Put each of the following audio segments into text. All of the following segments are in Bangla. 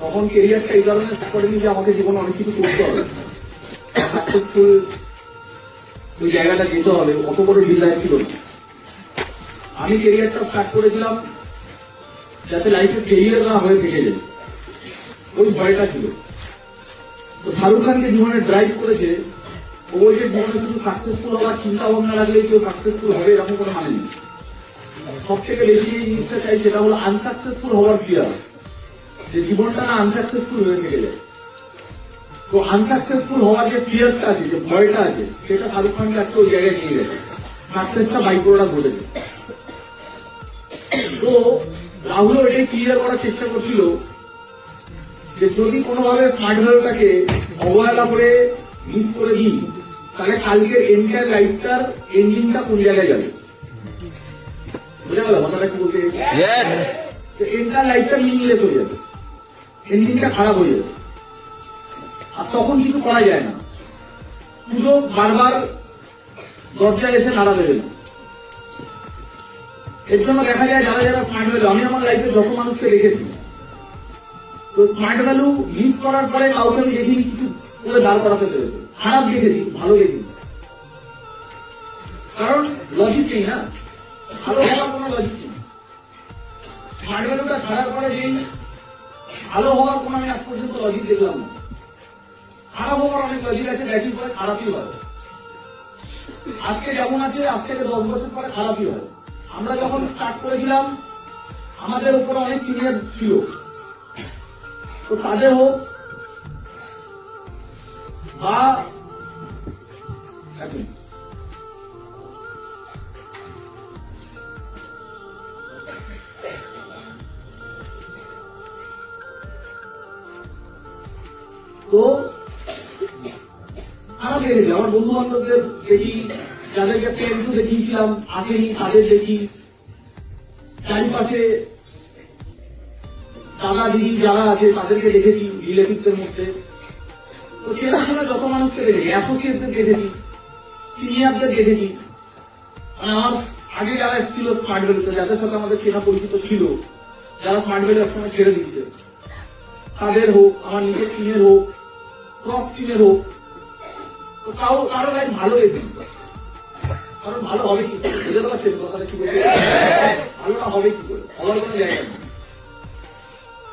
তখন কেরিয়ারটা এই কারণে করেনি যে আমাকে জীবনে অনেক কিছু করতে হবে, সাকসেসফুল ওই জায়গাটা যেতে হবে, অত বড় ডিজাইন ছিল না। আমি কেরিয়ারটা স্টার্ট করেছিলাম যাতে লাইফে কেরিয়ার না হয়ে থেকে যায়, ওই ভয়টা ছিল। তো শাহরুখ খানকে জীবনে ড্রাইভ করেছে, ও বলছে জীবনে শুধু সাকসেসফুল হওয়ার চিন্তা ভাবনা রাখলেই কেউ সাকসেসফুল হবে এরকম কোনো মানে নেই। সব থেকে বেশি যে জিনিসটা চাই সেটা হলো আনসাকসেসফুল হওয়ার ফিয়ার, যে জীবনটা না আনসাকসেসফুল হয়ে থেকে যায়। তো আনসাকসেসফুল হওয়ার যে ফিয়ারটা আছে, যে ভয়টা আছে, সেটা শাহরুখ খানকে আজকে ওই জায়গায় নিয়ে গেছে, সাকসেসটা বাই করাটা ঘটেছে। তো রাহুলও এটাই ক্লিয়ার করার চেষ্টা করছিল যে যদি কোনোভাবে স্মার্ট ভ্যালুটাকে অবহেলা করে মিস করে দিই, তাহলে কালকে এন্টার লাইফটার এন্ডিংটা কোন জায়গায় যাবে। বুঝে গেল কথাটা কি বলতে? এন্টার লাইফটা মিনিংলেস হয়ে যাবে, এন্ডিংটা খারাপ হয়ে যাবে, আর তখন কিছু করা যায় না। সুযোগ বারবার দরজায় এসে নাড়া দেবে না। এর জন্য দেখা যায় যারা যারা স্মার্ট ভ্যালু, আমি আমার লাইফে যত মানুষকে দেখেছি, তো স্মার্ট ভ্যালু মিস করার পরে কাউকে আমি দেখিনি কিছু করে দাঁড় করাতে পেরেছে। খারাপ দেখেছি, ভালো দেখিনি, কারণ লজিক নেই না, ভালো হওয়ার কোনো লজিক নেই। স্মার্ট ভ্যালুটা ছাড়ার পরে যেই ভালো হওয়ার কোনো আমি আজ পর্যন্ত লজিক দেখলাম না। খারাপ হওয়ার অনেক লজিক আছে, ব্যাটিং করে খারাপই হয়। আজকে যেমন আছে, আজ থেকে 10 বছর পরে খারাপই হয়। আমরা যখন স্টার্ট করেছিলাম আমাদের উপরে অনেক সিনিয়র ছিল, তো তাদের হোক বা তো খারাপ লেগেছে। আমার বন্ধু বান্ধবদের দেখি, যাদেরকে পেন্টু দেখিয়েছিলাম আসেনি, তাদের দেখি, চারিপাশে দাদা দিদি যারা আছে তাদেরকে দেখেছি রিলেটিভদের মধ্যে। তো চেনাশোনা যত মানুষকে দেখেছি, অ্যাসোসিয়েটদের দেখেছি, সিনিয়রদের দেখেছি, মানে আমার আগে যারা এসেছিল স্মার্ট ভ্যালুতে, যাদের সাথে আমাদের চেনা পরিচিত ছিল, যারা স্মার্ট ভ্যালু একসময় ছেড়ে দিচ্ছে, তাদের হোক, আমার নিজের টিমের হোক, ক্রস টিমের হোক, তো কারো লাইফ ভালো গেছে। কারণ ভালো হবে কি করে, বুঝতে পারছেন কথাটা কি বলতে? ভালোটা হবে কি করে, হওয়ার কোনো জায়গা নেই।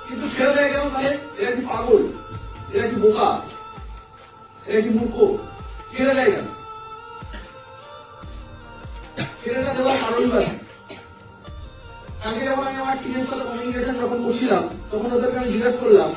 কিন্তু ছেড়ে দেয় কেন তাহলে? এরা কি পাগল, এরা কি বোকা, এরা কি মূর্খ? ছেড়ে দেয় কেন? ছেড়ে দেওয়ার কারণই বা কালকে যখন আমি আমার টিমের সাথে কমিউনিকেশন যখন করছিলাম, তখন ওদেরকে আমি জিজ্ঞেস করলাম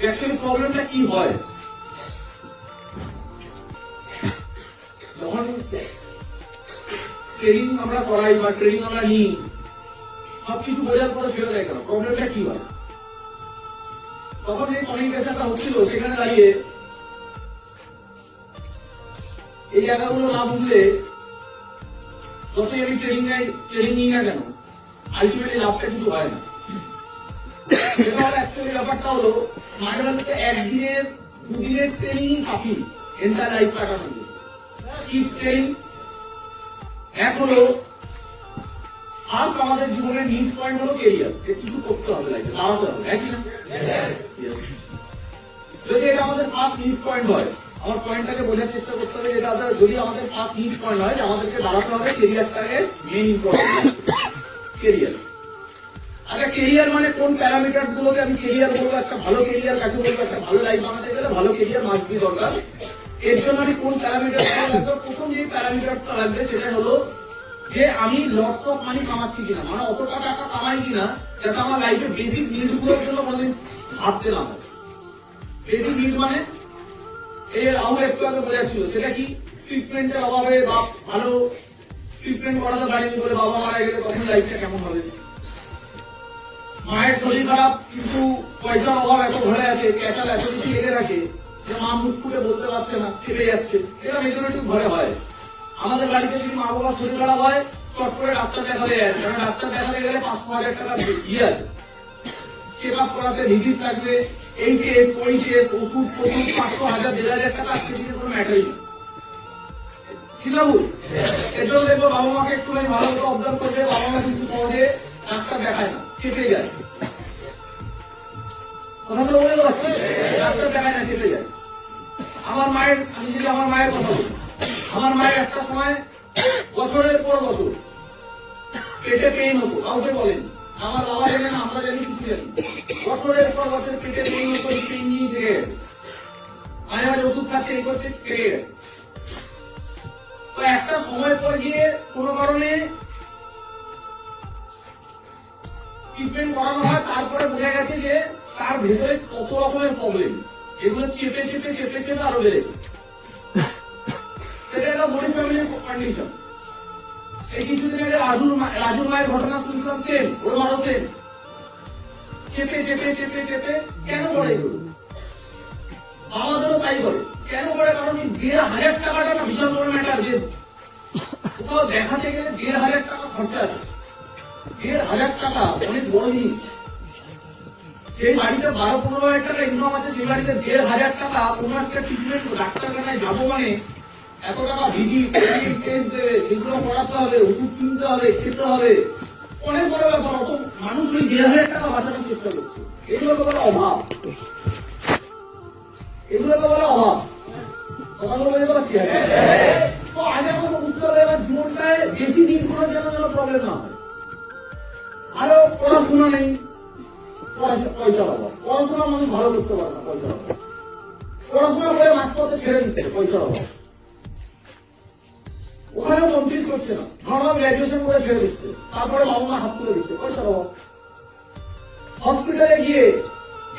অ্যাকচুয়ালি প্রবলেমটা কি হয়। যখন ট্রেনিং আমরা করাই বা ট্রেনিং আমরা নিই, সবকিছু বোঝার পরে ছেড়ে দেয় কেন, প্রবলেমটা কি হয়? তখন যে কমিউনিকেশনটা হচ্ছিল সেখানে দাঁড়িয়ে এই জায়গাগুলো না বুঝলে যতই আমি ট্রেনিং নিই না কেন, আলটিমেটলি লাভটা কিছু হয় না। অ্যাকচুয়ালি ব্যাপারটা হলো স্মার্ট ভ্যালুতে একদিনের 2 দিনের ট্রেনিং কাফি এন্টার লাইফ কাটানোর জন্য। কি ট্রেনিং? এক হলো ফার্স্ট আমাদের জীবনের নিড পয়েন্ট হলো কেরিয়ার, কিছু করতে হবে, লাইফে দাঁড়াতে হবে, একই না? যদি এটা আমাদের ফার্স্ট নিড পয়েন্ট হয়, আমার পয়েন্টটাকে বোঝার চেষ্টা করতে হবে, যেটা যদি আমাদের ফার্স্ট নিড পয়েন্ট হয়, আমাদেরকে দাঁড়াতে হবে, কেরিয়ারটাকে মেইন ইম্পর্টেন্ট কেরিয়ার। আচ্ছা, কেরিয়ার মানে কোন প্যারামিটার গুলোকে আমি কেরিয়ার বলবো? একটা ভালো কেরিয়ার কাকে বলবো? একটা ভালো লাইফ বানাতে গেলে ভালো কেরিয়ার মাস্ট বি দরকার। এর জন্য আমি কোন প্যারামিটার লাগবে? প্রথম যে প্যারামিটারটা লাগবে সেটা হলো যে আমি লটস অফ মানি কামাচ্ছি কিনা, মানে অতটা টাকা কামাই কিনা যাতে আমার লাইফে বেসিক নিড গুলোর জন্য কোনোদিন ভাবতে না হয়। বেসিক নিড মানে এই রাহুল একটু আগে বোঝাচ্ছিল, সেটা কি? ট্রিটমেন্টের অভাবে বা ভালো ট্রিটমেন্ট করাতে পারিনি বলে বাবা মারা গেলে তখন লাইফটা কেমন হবে? মায়ের শরীর খারাপ কিন্তু পয়সার অভাব এত ঘরে আছে, ক্যাচাল এত কিছু লেগে রাখে যে মা মুখ ফুটে বলতে পারছে না, ছেড়ে যাচ্ছে। এটা মেজরিটি ঘরে হয়। আমাদের বাড়িতে যদি মা বাবার শরীর খারাপ হয়, চট করে ডাক্তার দেখাতে যায়, কারণ ডাক্তার দেখাতে গেলে 500,000 টাকা ইয়ে আছে, চেক আপ করাতে ভিজিট থাকবে, এই টেস্ট ওই টেস্ট, ওষুধ 500,000 1,000 টাকা আজকে দিনে কোনো ম্যাটারই না। ঠিক না ভুল? এর জন্য দেখবো বাবা মাকে একটু ভালো করে অবজার্ভ করবে, বাবা মা কিন্তু সহজে ডাক্তার দেখায় না, চেপে যায়। কথাগুলো বলে পারছি, ডাক্তার দেখায় না, চেপে যায়। আমার মায়ের, আমি যদি আমার মায়ের কথা বলি, আমার মায়ের একটা সময় বছরের পর বছর পেটে পেইন হতো, কাউকে বলেন, আমার বাবা জানে না, আমরা জানি, কিছু জানি। বছরের পর বছর পেটে পেইন হতো, পেইন নিয়ে থেকে গেছে, মাঝে মাঝে ওষুধ খাচ্ছে, এই করছে, থেকে গেছে। তো একটা সময় পর গিয়ে কোনো কারণে ট্রিটমেন্ট করানো হয়, তারপরে বোঝা গেছে যে তার ভেতরে কত রকমের প্রবলেম, এগুলো চেপে চেপে চেপে চেপে আরো বেড়েছে। সেটা একটা গরিব ফ্যামিলির কন্ডিশন। এই কিছুদিন আগে রাজুর মায়ের ঘটনা শুনছিলাম, সেম, ওর মারও সেম, চেপে চেপে চেপে চেপে। কেন করে এগুলো? বাবাদেরও তাই করে। কেন করে? কারণ 1,500 টাকাটা না বিশাল বড় ম্যাটার। যে কোথাও দেখাতে গেলে 1,500 টাকা খরচা আছে। 1,500 টাকা অনেক বড় জিনিস। সেই বাড়িতে 12-15,000 টাকা ইনকাম আছে, সেই বাড়িতে 1,500 টাকা কোনো একটা ট্রিটমেন্ট ডাক্তারখানায় যাবো মানে এত টাকা ভিজিট, টেস্ট দেবে, সেগুলো করাতে হবে, ওষুধ কিনতে হবে, খেতে হবে, অনেক বড় ব্যাপার। অত মানুষ ওই 1,500 টাকা বাঁচানোর চেষ্টা করছে। এগুলোকে বলে অভাব, এগুলোকে বলে অভাব। কথাগুলো বুঝতে পারছি? তো আগে আমাকে বুঝতে হবে এবার জীবনটায় বেশি দিন করার জন্য যেন প্রবলেম না হয়। আরো পড়াশোনা নেই, পয়সার অভাব। পড়াশোনা মানুষ ভালো করতে পারে না, পয়সার অভাব। পড়াশোনা করে মাঝপথে ছেড়ে দিচ্ছে, পয়সার অভাব। ওখানেও কমপ্লিট করছে না, নর্মাল গ্রাজুয়েশন করে ছেড়ে দিচ্ছে, তারপরে বাবা মা হাত তুলে দিচ্ছে, পয়সার অভাব। হসপিটালে গিয়ে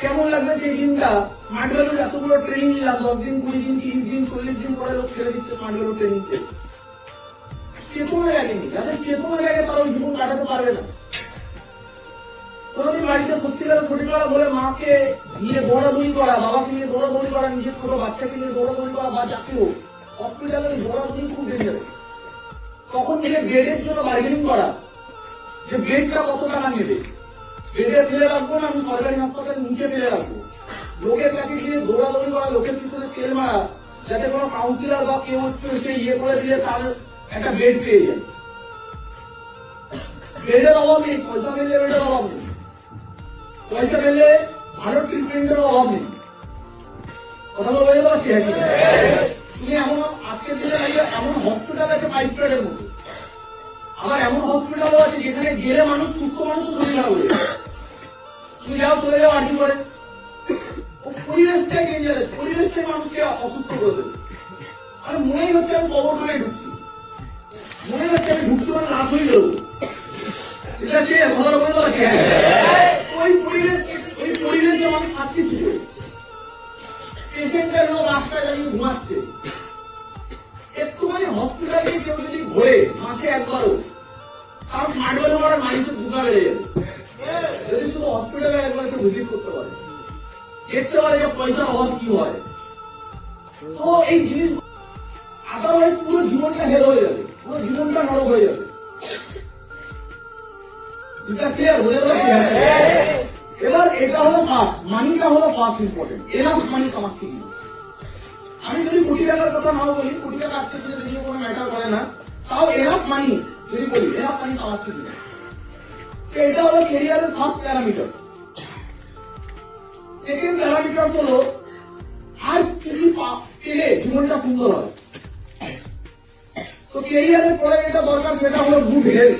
কেমন লাগবে সেই দিনটা? স্মার্ট ভ্যালুর এতগুলো ট্রেনিং নিলাম, 10 দিন, 20 দিন, 30 দিন, 40 দিন পরে লোক ছেড়ে দিচ্ছে স্মার্ট ভ্যালু ট্রেনিং। চেতনা লাগেনি, যাদের চেতনা লাগে তারা ওই জীবন কাটাতে পারবে না। কোনদিন বাড়িতে সত্যিকারের ছোটবেলা বলে মাকে নিয়ে দৌড়াদৌড়ি করা, বাবাকে নিয়ে দৌড়াদৌড়ি করা, নিজের ছোট বাচ্চাকে নিয়ে দৌড়াদৌড়ি করা, বা যাকে হোক, হসপিটালে দৌড়াদৌড়ি খুব ডেঞ্জারাস। তখন নিজের বেডের জন্য বার্গেনিং করা, যে বেডটা কত টাকা নেবে, বেডে ফেলে রাখবো না আমি সরকারি হাসপাতালের নিচে ফেলে রাখবো। লোকের কাছে গিয়ে দৌড়াদৌড়ি করা, লোকের পিছনে তেল মারা, যাতে কোনো কাউন্সিলর বা কেউ এসে ইয়ে করে দিয়ে তার একটা বেড পেয়ে যায়। বেডের অভাব নেই, পয়সা পেলে বেডের অভাব নেই, পয়সা পেলে ভালো ট্রিটমেন্টের অভাব নেই। কথা বলে পারছি? তুমি এমন আজকের দিনে এমন হসপিটাল আছে 5 স্টারের মতো, আবার এমন হসপিটালও আছে যেখানে গেলে মানুষ, সুস্থ মানুষও শরীর খারাপ হয়ে যায়। তুমি যাও, চলে যাও আর্জি করে, পরিবেশটাই ডেঞ্জারাস, পরিবেশটাই মানুষকে অসুস্থ করে দেবে। আর মনেই হচ্ছে আমি কবরখানায় ঢুকছি, মনে হচ্ছে আমি ঢুকতে মানে লাশ হয়ে যাবো। এটা কে ভালো বলতে পারছি? ওই পরিবেশে আমি থাকছি কি করে? পেশেন্টের লোক রাস্তায় দাঁড়িয়ে ঘুমাচ্ছে। একটুখানি হসপিটালে কেউ যদি ঘোরে মাসে একবারও, তার স্মার্ট ভ্যালু করার মানুষের ঢুকা বেড়ে যাবে। যদি শুধু হসপিটালে একবার কেউ ভিজিট করতে পারে, দেখতে পারে যে পয়সার অভাব কি হয়, তো এই জিনিস আদারওয়াইজ পুরো জীবনটা হেল হয়ে যাবে, পুরো জীবনটা নরক হয়ে যাবে। এটা ক্লিয়ার হয়ে যাবে? এবার এটা হলো ফার্স্ট, মানিটা হলো ফার্স্ট ইম্পর্টেন্ট। এনাফ মানি কামাচ্ছি কিনা? আমি যদি কোটি টাকার কথা নাও বলি, কোটি টাকা আজকে যদি কোনো ম্যাটার করে না, তাও এনাফ মানি যদি বলি, এনাফ মানি কামাচ্ছি কিনা, এটা হলো ক্যারিয়ারের ফার্স্ট প্যারামিটার। সেকেন্ড প্যারামিটার হলো আর কি পেলে জীবনটা সুন্দর হয়। তো ক্যারিয়ারের পরে যেটা দরকার সেটা হলো গুড হেলথ।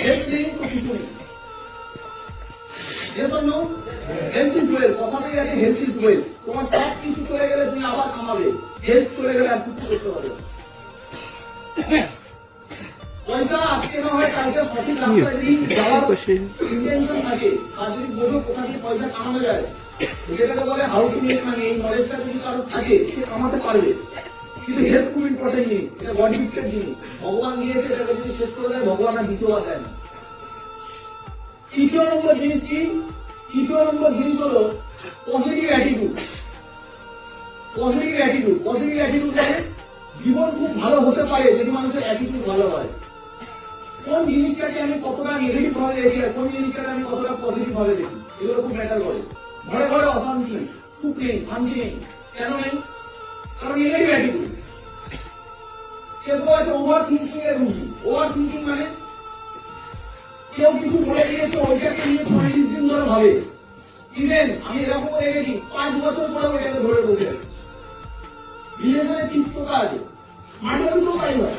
হেলথ নেই তো কিছু নেই। হেলথ ইজ ওয়েলথ, কথাটাই আছে, হেলথ ইজ ওয়েলথ। তোমার সব কিছু চলে গেলে তুমি আবার কামাবে, হেলথ চলে গেলে আর কিছু করতে পারবে না। পয়সা আজকে না হয় কালকে সঠিক রাস্তায় যদি যাওয়ার ইন্টেনশন থাকে, আর যদি বোঝো কোথা দিয়ে পয়সা কামানো যায়, যেটাকে বলে হাউ টু মেক মানি, এই নলেজটা যদি কারো থাকে সে কামাতে পারবে। কিন্তু হেলথ খুব ইম্পর্টেন্ট জিনিস, এটা গড গিফটেড জিনিস, ভগবান দিয়েছে, এটাকে যদি শেষ করে দেয় ভগবান আর দ্বিতীয়বার দেয় না। তৃতীয় নম্বর জিনিস কি? তৃতীয় নম্বর জিনিস হলো positive attitude. Positive attitude, positive attitude মানে জীবন খুব ভালো হতে পারে যদি মানুষের অ্যাটিটিউড ভালো হয়। কোন জিনিসটাকে আমি কতটা নেগেটিভ ভাবে দেখি, কোন জিনিসটাকে আমি কতটা পজিটিভ ভাবে দেখি, এগুলো খুব ম্যাটার করে। ঘরে ঘরে অশান্তি, সুখ নেই, শান্তি নেই, কেন নেই? কারণ নেগেটিভ অ্যাটিটিউড। কেউ আছে ওভার থিঙ্কিং এর রুগী। ওভার থিঙ্কিং মানে কেউ কিছু বলে দিয়েছে, ওইটাকে নিয়ে 40 দিন ধরে ভাবে, ইভেন আমি এরকম দেখেছি 5 বছর পরে ওটাকে ধরে বসে আছে। রিলেশনের তিক্ততা আছে, মাঠের তো পাই হয়,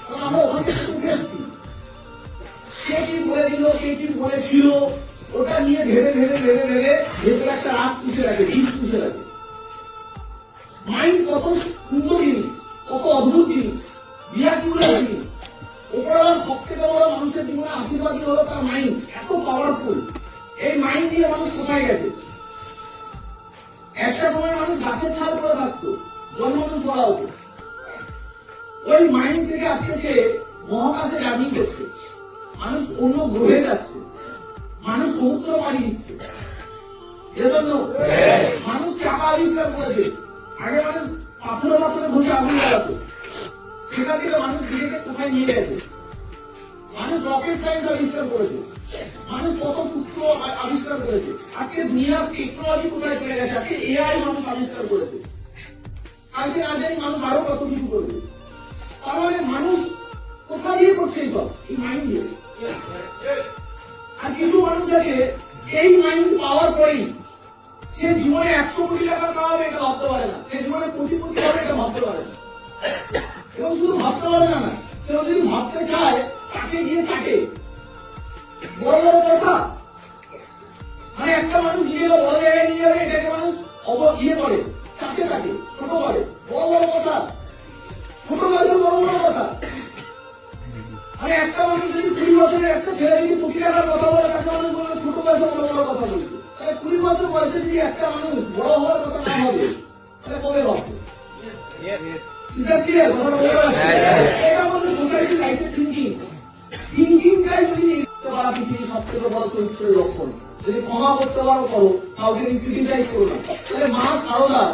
কারণ আমরা ওখান থেকে উঠে এসছি। কে কি বলে দিল, কে কি বলেছিল, ওটা নিয়ে ভেবে ভেবে ভেবে ভেবে ভেতরে একটা রাগ পুষে রাখে, বীজ পুষে রাখে। মাইন্ড কত সুন্দর জিনিস, কত অদ্ভুত জিনিস, বিরাটুল্লাহ জিনিস। ওপরওয়ালার সব থেকে বড় মানুষের জীবনে আশীর্বাদই হলো তার মাইন্ড, এত পাওয়ারফুল। এই মাইন্ড দিয়ে মানুষ কোথায় গেছে? একটা সময় মানুষ গাছের ছাল পরে থাকতো, জন্মদিন পড়া হতো। ওই মাইন্ড থেকে আজকে সে মহাকাশে জার্নি করছে, মানুষ অন্য গ্রহে যাচ্ছে, মানুষ সমুদ্র পাড়ি দিচ্ছে। এজন্য মানুষ চাকা আবিষ্কার করেছে। আগে মানুষ পাথরে পাথরে বসে আগুন জ্বালাতো, সেটা থেকে মানুষ নিজেকে কোথায় নিয়ে গেছে। মানুষ রকেট সায়েন্স আবিষ্কার করেছে, মানুষ কত সূত্র আবিষ্কার করেছে। আজকে দুনিয়ার টেকনোলজি কোথায় চলে গেছে, আজকে এআই মানুষ আবিষ্কার করেছে। আজকে না জানি মানুষ আরো কত কিছু করবে। তার মানে মানুষ কোথা দিয়ে করছে এইসব? এই মাইন্ড দিয়ে। আর কিছু মানুষ আছে এই মাইন্ড পাওয়ার পরেই সে জীবনে 100 কোটি টাকা কামাবে এটা ভাবতে পারে না, সে জীবনে কোটিপতি হবে এটা ভাবতে পারে না। এবং শুধু ভাবতে পারে না, কেউ যদি ভাবতে চায় তাকে গিয়ে চাটে। বড় বড় কথা, মানে একটা মানুষ নিয়ে গেল বড় জায়গায় নিয়ে যাবে, এটাকে মানুষ ইয়ে করে, চাটে তাকে, ছোট করে। বড় বড় কথা, ছোট বয়সে বড় বড় কথা। মানে একটা মানুষ যদি 20 বছরের একটা ছেলে যদি কোটি টাকার কথা বলে, তাকে মানুষ বলবে ছোট বয়সে বড় বড় কথা বলছে। তাহলে 20 বছর বয়সে যদি একটা মানুষ বড় হওয়ার কথা না হবে, তাহলে কবে ভাববে? এটা আমাদের সোসাইটি লাইফের থিঙ্কিং। থিঙ্কিংটাই যদি পারা পৃথিবীর সব থেকে বড় চরিত্রের লক্ষণ। যদি ক্ষমা করতে পারো করো, কাউকে ক্রিটিসাইজ করো না। তাহলে মা সারদা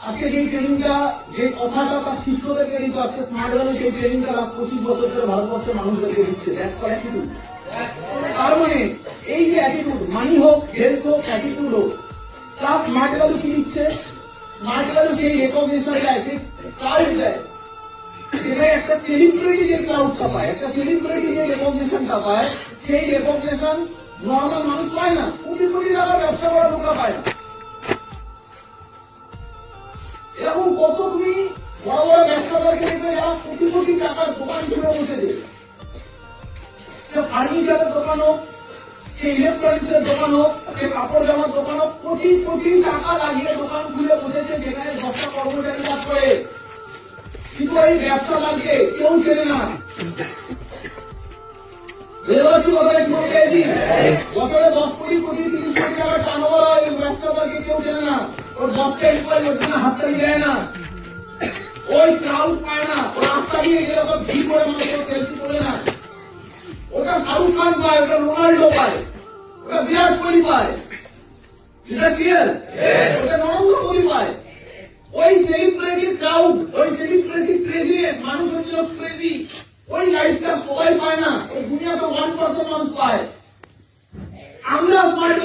আজকে যে ট্রেনিংটা, যে কথাটা তার শিষ্যদেরকে দিত, আজকে স্মার্ট ভ্যালি সেই ট্রেনিংটা লাস্ট 25 বছর ধরে ভারতবর্ষের মানুষদেরকে দিচ্ছে। তার মানে এই যে অ্যাটিটিউড, মানি হোক, হেলথ হোক, অ্যাটিটিউড হোক, তার স্মার্ট ভ্যালু কি দিচ্ছে? স্মার্ট ভ্যালু সেই রেকগনিশন দেয়, সেই ক্রাউড দেয়। যেটা একটা সেলিব্রিটি যে ক্রাউডটা পায়, একটা সেলিব্রিটি যে রেকগনিশনটা পায়, সেই রেকগনিশন নর্মাল মানুষ পায় না। কোটি কোটি টাকা ব্যবসা করা লোকরা পায় না। এরকম কত তুমি বড় বড় ব্যবসাদারকে দেখবে যারা কোটি কোটি টাকার দোকান খুলে বসেছে। সে ফার্নিচারের দোকান হোক, সে ইলেকট্রনিক্সের দোকান হোক, সে কাপড় জামার দোকান হোক, কোটি কোটি টাকা লাগিয়ে দোকান খুলে বসেছে, সেখানে 10টা কর্মচারী কাজ করে। কিন্তু এই ব্যবসাদারকে কেউ চেনে না। বছরে 10 কোটি কোটি 30 কোটি টাকা টার্নওভার হয়, ব্যবসাদারকে কেউ চেনে না। ওর 10টা এমপ্লয়ি ওর জন্য হাততালি দেয় না, ওই ক্রাউড পায় না। ও রাস্তা দিয়ে যেরকম ভিড় করে মানুষ সেলফি তোলে না। ওটা শাহরুখ খান পায়, ওটা রোনাল্ডো পায়, ওটা বিরাট কোহলি পায়। এটা ক্লিয়ার? ওটা নরেন্দ্র মোদী পায়। ওই সেলিব্রিটি ক্রাউড, ওই সেলিব্রিটি ক্রেজিনেস, মানুষ হচ্ছে ক্রেজি, ওই লাইফটা সবাই পায় না। ওই দুনিয়াতে 1% মানুষ পায়। আমরা স্মার্ট